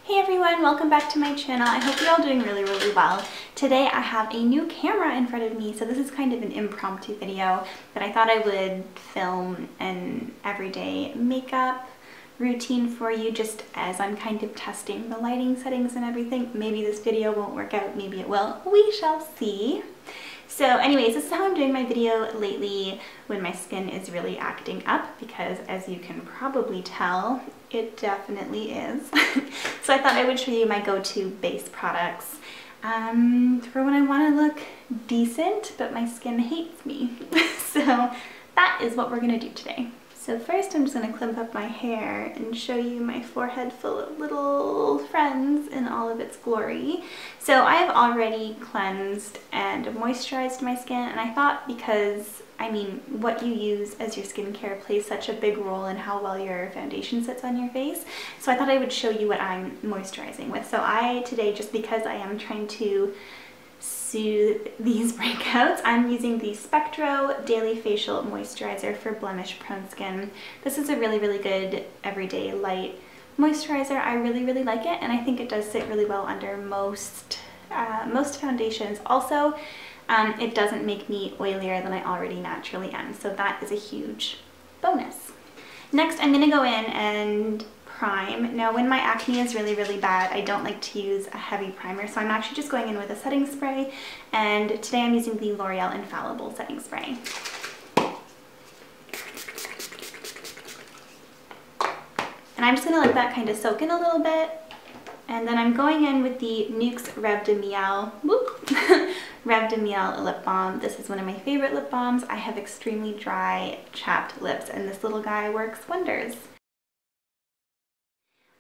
Hey everyone, welcome back to my channel. I hope you're all doing really well. Today I have a new camera in front of me, so this is kind of an impromptu video, but I thought I would film an everyday makeup routine for you just as I'm kind of testing the lighting settings and everything. Maybe this video won't work out, maybe it will. We shall see. So anyways, this is how I'm doing my video lately when my skin is really acting up, because as you can probably tell, it definitely is. So I thought I would show you my go-to base products for when I want to look decent, but my skin hates me. So that is what we're going to do today. So first I'm just going to clip up my hair and show you my forehead full of little friends in all of its glory. So I have already cleansed and moisturized my skin, and I thought because, I mean, what you use as your skincare plays such a big role in how well your foundation sits on your face. So I thought I would show you what I'm moisturizing with. So today, just because I am trying to soothe these breakouts, I'm using the Spectro Daily Facial Moisturizer for blemish prone skin. This is a really good everyday light moisturizer. I really like it, and I think it does sit really well under most foundations. Also, it doesn't make me oilier than I already naturally am, so that is a huge bonus. Next, I'm going to go in and prime. Now, when my acne is really bad, I don't like to use a heavy primer, so I'm actually just going in with a setting spray, and today I'm using the L'Oreal Infallible setting spray. And I'm just going to let that kind of soak in a little bit, and then I'm going in with the Nuxe Reve de Miel, Reve de Miel lip balm. This is one of my favorite lip balms. I have extremely dry, chapped lips, and this little guy works wonders.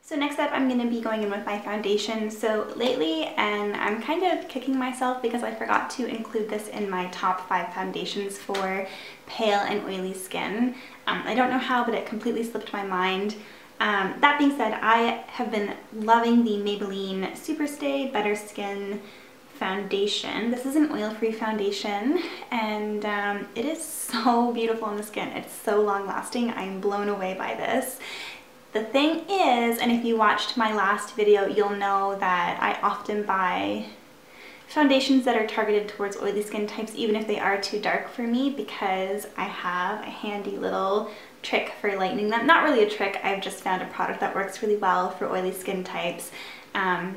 So next up, I'm going to be going in with my foundation. So lately, and I'm kind of kicking myself because I forgot to include this in my top 5 foundations for pale and oily skin. I don't know how, but it completely slipped my mind. That being said, I have been loving the Maybelline SuperStay Better Skin foundation. This is an oil-free foundation, and it is so beautiful on the skin. It's so long-lasting. I'm blown away by this. The thing is, and if you watched my last video, you'll know that I often buy foundations that are targeted towards oily skin types, even if they are too dark for me, because I have a handy little trick for lightening them. Not really a trick, I've just found a product that works really well for oily skin types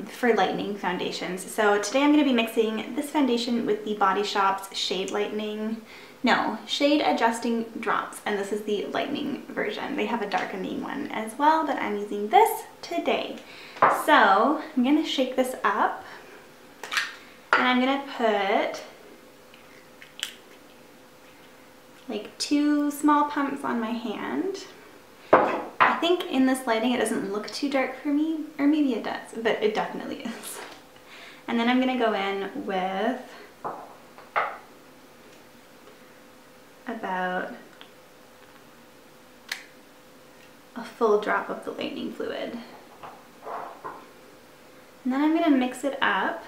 for lightening foundations. So today I'm going to be mixing this foundation with the Body Shop's Shade Adjusting Drops, and this is the lightening version. They have a darkening one as well, but I'm using this today. So I'm going to shake this up, and I'm going to put like 2 small pumps on my hand. I think in this lighting it doesn't look too dark for me, or maybe it does, but it definitely is. And then I'm going to go in with about a full drop of the lightening fluid. And then I'm going to mix it up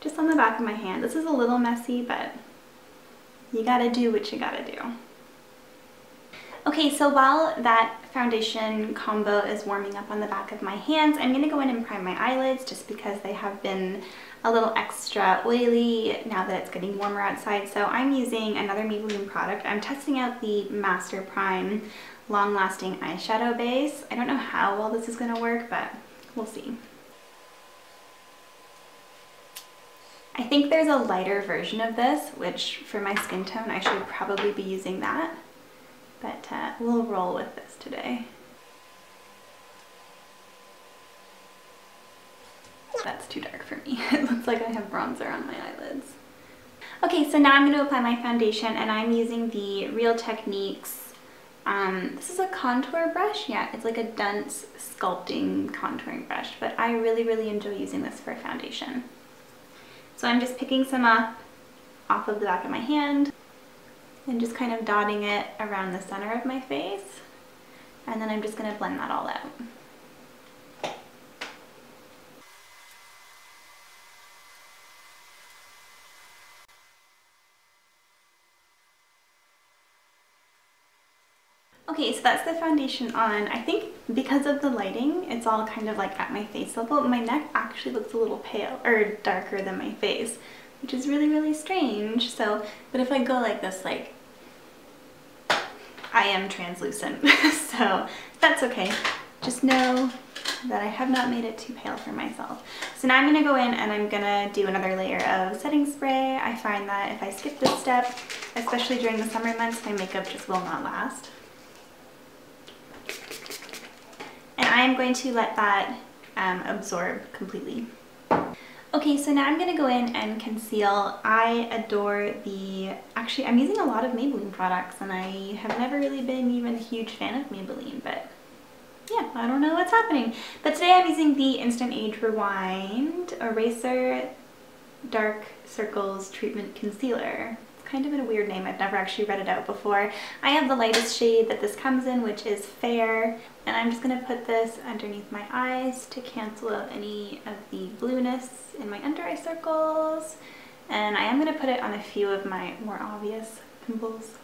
just on the back of my hand. This is a little messy, but you gotta do what you gotta do. Okay, so while that foundation combo is warming up on the back of my hands, I'm gonna go in and prime my eyelids just because they have been a little extra oily now that it's getting warmer outside. So I'm using another Maybelline product. I'm testing out the Master Prime Long Lasting Eyeshadow Base. I don't know how well this is gonna work, but we'll see. I think there's a lighter version of this, which for my skin tone, I should probably be using that, but we'll roll with this today. That's too dark for me. It looks like I have bronzer on my eyelids. Okay, so now I'm going to apply my foundation, and I'm using the Real Techniques. This is a contour brush. Yeah, it's like a dense sculpting contouring brush, but I really enjoy using this for foundation. So I'm just picking some up off of the back of my hand and just kind of dotting it around the center of my face. And then I'm just going to blend that all out. Okay, so that's the foundation on. I think because of the lighting, it's all kind of like at my face level. My neck actually looks a little pale or darker than my face, which is really, really strange. So, but if I go like this, like, I am translucent, so that's okay. Just know that I have not made it too pale for myself. So now I'm gonna go in and I'm gonna do another layer of setting spray. I find that if I skip this step, especially during the summer months, my makeup just will not last. And I am going to let that absorb completely. Okay, so now I'm going to go in and conceal. I adore actually I'm using a lot of Maybelline products and I have never really been even a huge fan of Maybelline, but yeah, I don't know what's happening. But today I'm using the Instant Age Rewind Eraser Dark Circles Treatment Concealer. It's kind of a weird name, I've never actually read it out before. I have the lightest shade that this comes in, which is Fair. And I'm just going to put this underneath my eyes to cancel out any of the blueness in my under eye circles. And I am going to put it on a few of my more obvious pimples.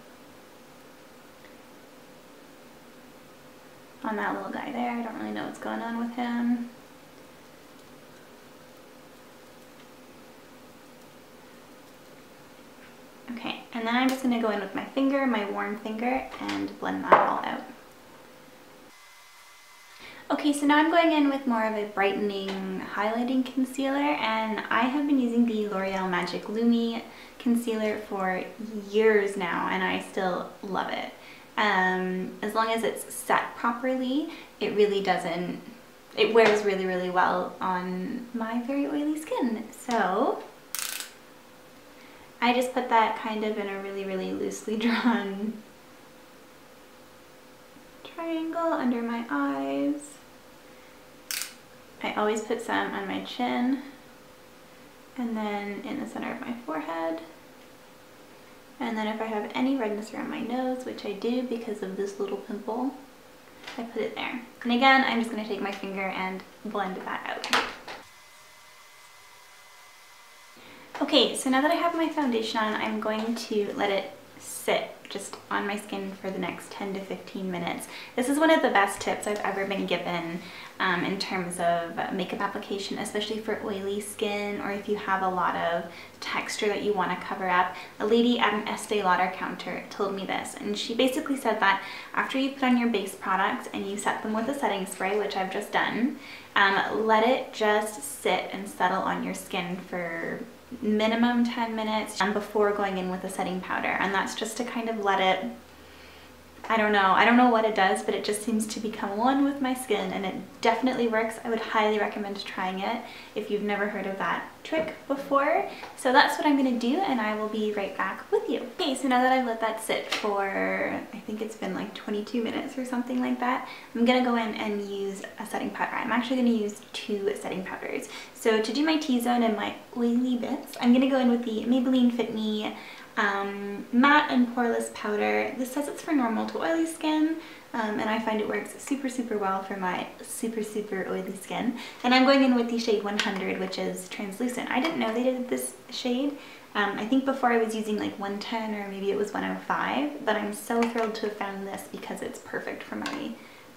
On that little guy there, I don't really know what's going on with him. Okay, and then I'm just going to go in with my finger, my warm finger, and blend that all out. Okay, so now I'm going in with more of a brightening highlighting concealer, and I have been using the L'Oreal Magic Lumi concealer for years now, and I still love it. As long as it's set properly, it really doesn't, it wears really, really well on my very oily skin. So I just put that kind of in a really, really loosely drawn triangle under my eyes. I always put some on my chin and then in the center of my forehead. And then if I have any redness around my nose, which I do because of this little pimple, I put it there. And again, I'm just going to take my finger and blend that out. Okay, so now that I have my foundation on, I'm going to let it sit just on my skin for the next 10 to 15 minutes. This is one of the best tips I've ever been given in terms of makeup application, especially for oily skin or if you have a lot of texture that you want to cover up. A lady at an Estee Lauder counter told me this, and she basically said that after you put on your base products and you set them with a setting spray, which I've just done, let it just sit and settle on your skin for minimum 10 minutes before going in with a setting powder, and that's just to kind of let it, I don't know what it does, but it just seems to become one with my skin, and it definitely works. I would highly recommend trying it if you've never heard of that trick before. So that's what I'm going to do, and I will be right back with you. Okay, so now that I've let that sit for, I think it's been like 22 minutes or something like that, I'm going to go in and use a setting powder. I'm actually going to use 2 setting powders. So to do my T-zone and my oily bits, I'm going to go in with the Maybelline Fit Me matte and poreless powder. This says it's for normal to oily skin, and I find it works super, super well for my super, super oily skin. And I'm going in with the shade 100, which is translucent. I didn't know they did this shade. I think before I was using like 110 or maybe it was 105, but I'm so thrilled to have found this because it's perfect for my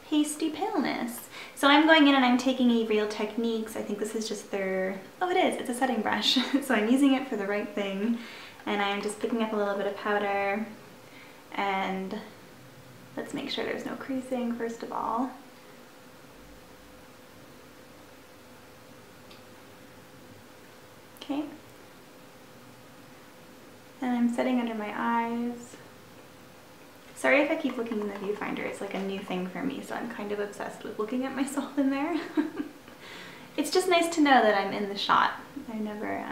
pasty paleness. So I'm going in and I'm taking a Real Techniques. I think this is just their, oh it is, it's a setting brush. So I'm using it for the right thing. And I'm just picking up a little bit of powder, and let's make sure there's no creasing first of all. Okay. And I'm setting under my eyes. Sorry if I keep looking in the viewfinder, it's like a new thing for me, so I'm kind of obsessed with looking at myself in there. It's just nice to know that I'm in the shot. I never,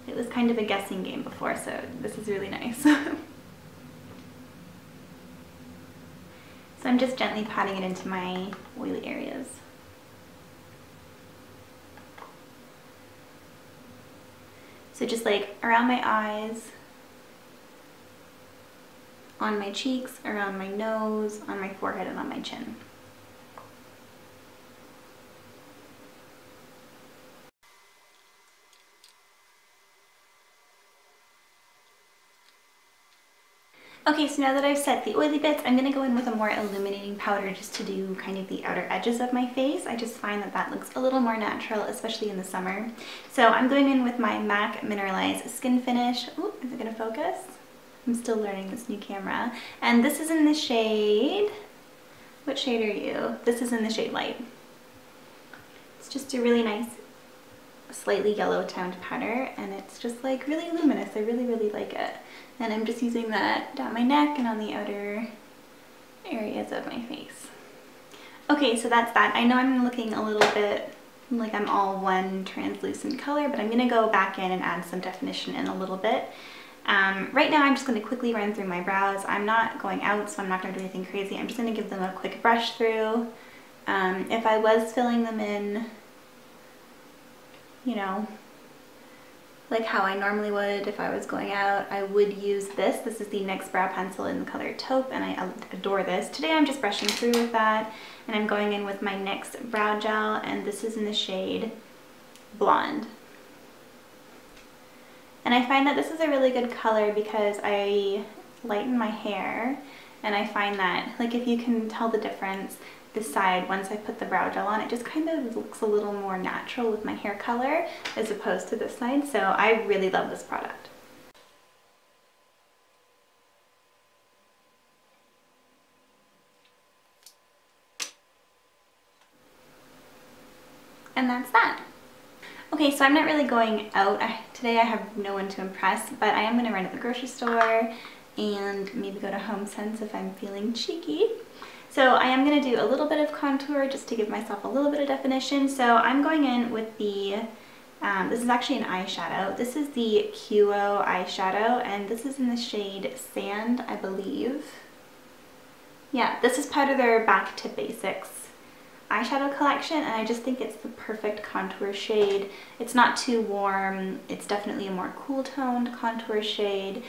it was kind of a guessing game before, so this is really nice. So I'm just gently patting it into my oily areas. So just like around my eyes, on my cheeks, around my nose, on my forehead, and on my chin. Okay, so now that I've set the oily bits, I'm gonna go in with a more illuminating powder just to do kind of the outer edges of my face. I just find that that looks a little more natural, especially in the summer. So I'm going in with my MAC Mineralized Skin Finish. Ooh, is it gonna focus? I'm still learning this new camera. And this is in the shade, what shade are you? This is in the shade Light. It's just a really nice, slightly yellow toned powder, and it's just like really luminous. I really, really like it. And I'm just using that down my neck and on the outer areas of my face. Okay, so that's that. I know I'm looking a little bit like I'm all one translucent color, but I'm gonna go back in and add some definition in a little bit. Right now I'm just going to quickly run through my brows. I'm not going out, so I'm not going to do anything crazy. I'm just going to give them a quick brush through. If I was filling them in, you know, like how I normally would if I was going out, I would use this. This is the NYX Brow Pencil in the color Taupe, and I adore this. Today I'm just brushing through with that, and I'm going in with my NYX Brow Gel, and this is in the shade Blonde. And I find that this is a really good color because I lighten my hair, and I find that, like, if you can tell the difference, this side, once I put the brow gel on, it just kind of looks a little more natural with my hair color as opposed to this side. So I really love this product. And that's that. Okay, so I'm not really going out. Today I have no one to impress, but I am going to run to the grocery store and maybe go to HomeSense if I'm feeling cheeky. So I am going to do a little bit of contour just to give myself a little bit of definition. So I'm going in with the, this is actually an eyeshadow. This is the Qo eyeshadow, and this is in the shade Sand, I believe. Yeah, this is part of their Back to Basics eyeshadow collection, and I just think it's the perfect contour shade. It's not too warm. It's definitely a more cool toned contour shade.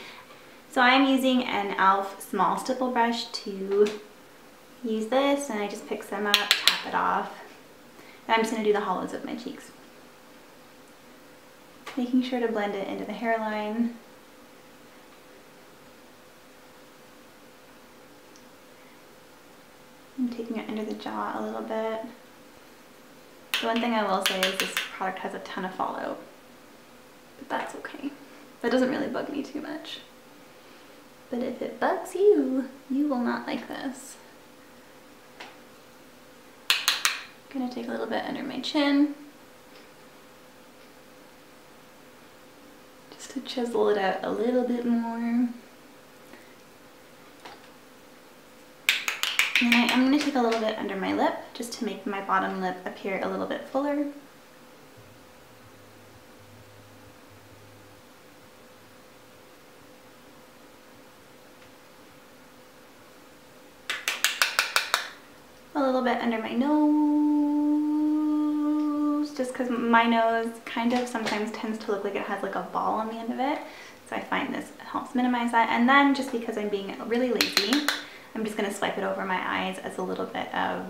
So I am using an e.l.f. small stipple brush to use this, and I just pick some up, tap it off, and I'm just going to do the hollows of my cheeks. Making sure to blend it into the hairline. I'm taking it under the jaw a little bit. The one thing I will say is this product has a ton of fallout, but that's okay. That doesn't really bug me too much. But if it bugs you, you will not like this. I'm gonna take a little bit under my chin, just to chisel it out a little bit more. And then I'm going to take a little bit under my lip just to make my bottom lip appear a little bit fuller. A little bit under my nose, just because my nose kind of sometimes tends to look like it has like a ball on the end of it. So I find this helps minimize that. And then just because I'm being really lazy, I'm just going to swipe it over my eyes as a little bit of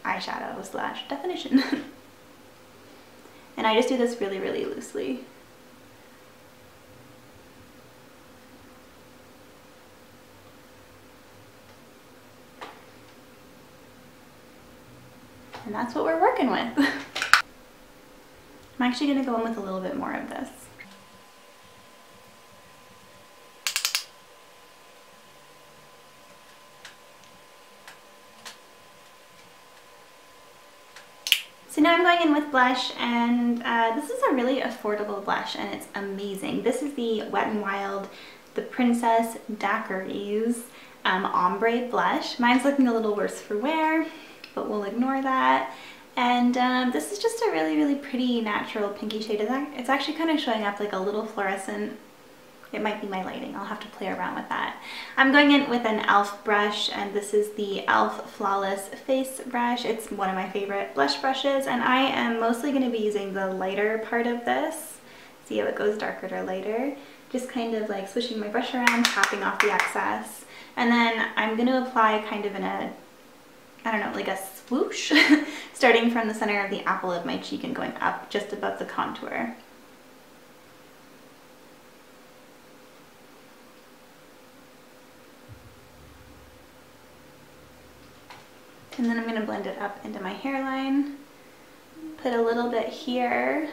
eyeshadow slash definition. And I just do this really, really loosely. And that's what we're working with. I'm actually going to go in with a little bit more of this. So now I'm going in with blush, and this is a really affordable blush, and it's amazing. This is the Wet n Wild, the Princess Daiquiris ombre blush. Mine's looking a little worse for wear, but we'll ignore that. And this is just a really, really pretty natural pinky shade. It's actually kind of showing up like a little fluorescent. It might be my lighting. I'll have to play around with that. I'm going in with an e.l.f. brush, and this is the e.l.f. Flawless Face Brush. It's one of my favorite blush brushes, and I am mostly going to be using the lighter part of this. See how it goes darker to lighter? Just kind of like swishing my brush around, tapping off the excess. And then I'm going to apply kind of in a, I don't know, like a swoosh, starting from the center of the apple of my cheek and going up just above the contour. And then I'm going to blend it up into my hairline. Put a little bit here,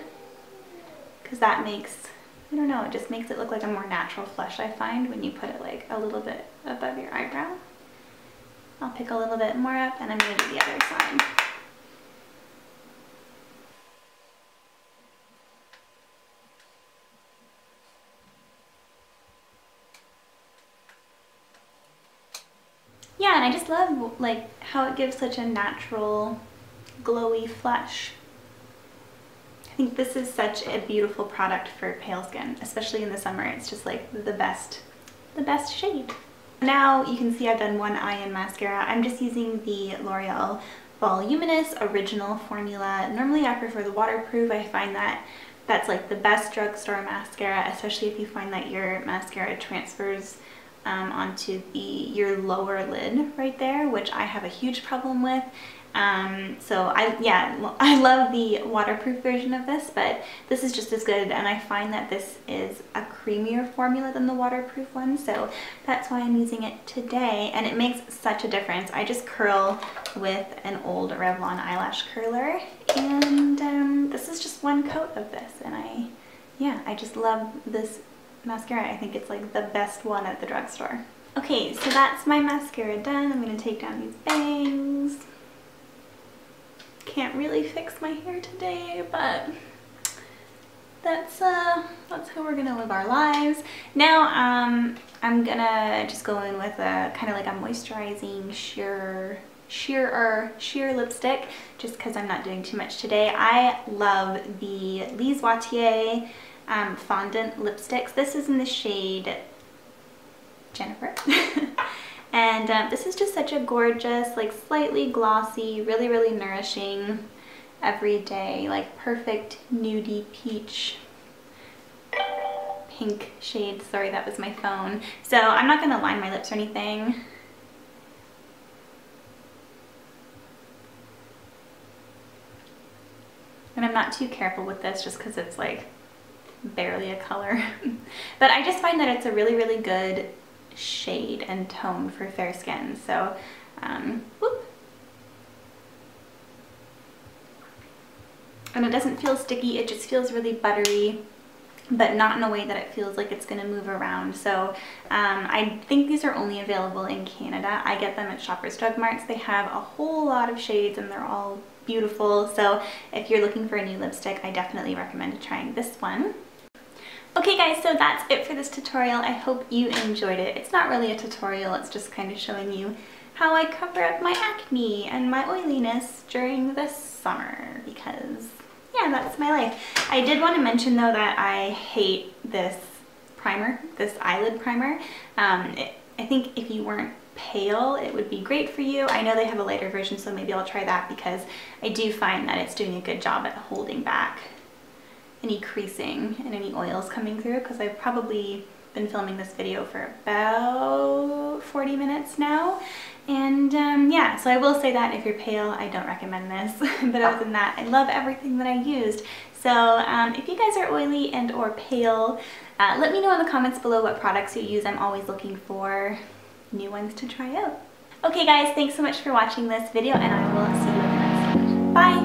because that makes, I don't know, it just makes it look like a more natural flush, I find, when you put it like a little bit above your eyebrow. I'll pick a little bit more up, and I'm going to do the other side. Yeah, and I just love like how it gives such a natural glowy flush. I think this is such a beautiful product for pale skin, especially in the summer. It's just like the best shade. Now you can see I've done one eye in mascara. I'm just using the L'Oreal Voluminous Original Formula. Normally I prefer the waterproof. I find that that's like the best drugstore mascara, especially if you find that your mascara transfers onto your lower lid right there, which I have a huge problem with. So I love the waterproof version of this, but this is just as good, and I find that this is a creamier formula than the waterproof one, so that's why I'm using it today, and it makes such a difference. I just curl with an old Revlon eyelash curler, and this is just one coat of this, and I just love this mascara. I think it's like the best one at the drugstore. Okay, so that's my mascara done. I'm going to take down these bangs. Can't really fix my hair today, but that's how we're gonna live our lives. Now I'm gonna just go in with a kind of like a moisturizing sheer lipstick, just because I'm not doing too much today. I love the Lise Watier fondant lipsticks. This is in the shade Jennifer. And this is just such a gorgeous, like slightly glossy, really nourishing, everyday, like perfect nudie peach pink shade. Sorry, that was my phone. So I'm not gonna line my lips or anything. And I'm not too careful with this just because it's like barely a color. But I just find that it's a really good shade and tone for fair skin. So whoop. And it doesn't feel sticky, it just feels really buttery, but not in a way that it feels like it's gonna move around. So I think these are only available in Canada. I get them at Shoppers Drug Marts. They have a whole lot of shades and they're all beautiful. So if you're looking for a new lipstick, I definitely recommend trying this one. Okay guys, so that's it for this tutorial. I hope you enjoyed it. It's not really a tutorial, it's just kind of showing you how I cover up my acne and my oiliness during this summer, because yeah, that's my life. I did want to mention though that I hate this primer, this eyelid primer. I think if you weren't pale, it would be great for you. I know they have a lighter version, so maybe I'll try that, because I do find that it's doing a good job at holding back any creasing and any oils coming through, because I've probably been filming this video for about 40 minutes now. And yeah, so I will say that if you're pale, I don't recommend this. But other than that, I love everything that I used. So if you guys are oily and or pale, let me know in the comments below what products you use. I'm always looking for new ones to try out. Okay guys, thanks so much for watching this video, and I will see you in the next one. Bye!